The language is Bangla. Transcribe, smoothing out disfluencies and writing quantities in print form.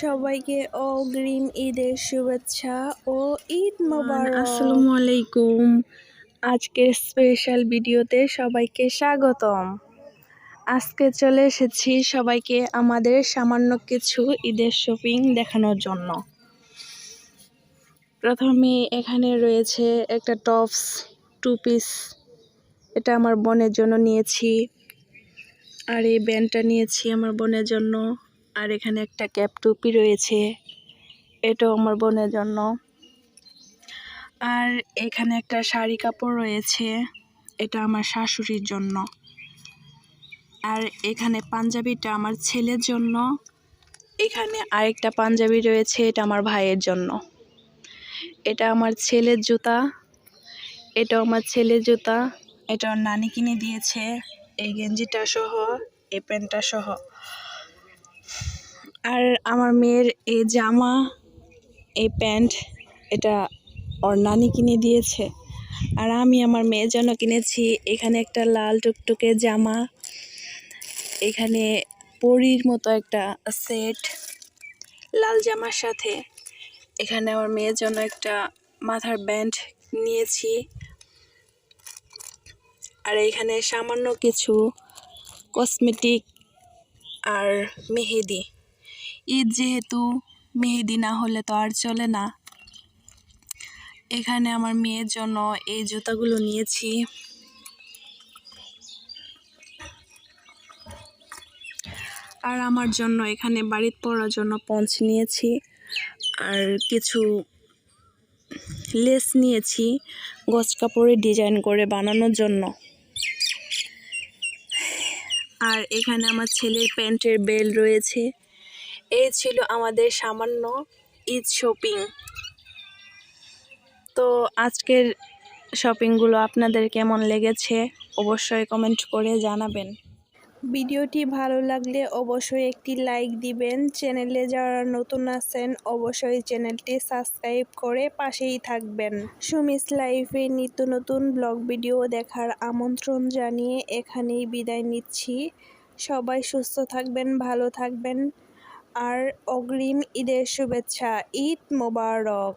সবাইকে অগ্রিম ঈদের শুভেচ্ছা ও ঈদ মোবারক। আসসালামু আলাইকুম। আজকের স্পেশাল ভিডিওতে সবাইকে স্বাগতম। আজকে চলে এসেছি সবাইকে আমাদের সামান্য কিছু ঈদের শপিং দেখানোর জন্য। প্রথমে এখানে রয়েছে একটা টপস 2 পিস, এটা আমার বোনের জন্য নিয়েছি। আর এই ব্যান্ডটা নিয়েছি আমার বোনের জন্য। আর এখানে একটা ক্যাপ টুপি রয়েছে, এটাও আমার বোনের জন্য। আর এখানে একটা শাড়ি কাপড় রয়েছে, এটা আমার শাশুড়ির জন্য। আর এখানে পাঞ্জাবিটা আমার ছেলের জন্য। এখানে আরেকটা পাঞ্জাবি রয়েছে, এটা আমার ভাইয়ের জন্য। এটা আমার ছেলের জুতা, এটাও আমার ছেলের জুতা। এটা ওর নানি কিনে দিয়েছে, এই গেঞ্জিটা সহ, এই প্যান্টটা সহ। আর আমার মেয়ের এই জামা, এই প্যান্ট, এটা ওর নানি কিনে দিয়েছে। আর আমি আমার মেয়ের জন্য কিনেছি এখানে একটা লাল টুকটুকে জামা, এখানে পরীর মতো একটা সেট লাল জামার সাথে। এখানে আমার মেয়ের জন্য একটা মাথার ব্যান্ড নিয়েছি। আর এখানে সামান্য কিছু কসমেটিক আর মেহেদি। ঈদ যেহেতু, মেহেদি না হলে তো আর চলে না। এখানে আমার মেয়ের জন্য এই জুতাগুলো নিয়েছি। আর আমার জন্য এখানে বাড়িতে পরার জন্য পঞ্চ নিয়েছি, আর কিছু লেস নিয়েছি গজ কাপড়ে ডিজাইন করে বানানোর জন্য। আর এখানে আমার ছেলের প্যান্টের বেল রয়েছে। এই ছিল আমাদের সামান্য ঈদ শপিং। তো আজকের শপিংগুলো আপনাদের কেমন লেগেছে অবশ্যই কমেন্ট করে জানাবেন। ভিডিওটি ভালো লাগলে অবশ্যই একটি লাইক দিবেন। চ্যানেলে যারা নতুন আছেন অবশ্যই চ্যানেলটি সাবস্ক্রাইব করে পাশেই থাকবেন। সুমিস লাইফে নিত্য নতুন ব্লগ ভিডিও দেখার আমন্ত্রণ জানিয়ে এখানেই বিদায় নিচ্ছি। সবাই সুস্থ থাকবেন, ভালো থাকবেন, আর অগ্রিম ঈদের শুভেচ্ছা। ঈদ মোবারক।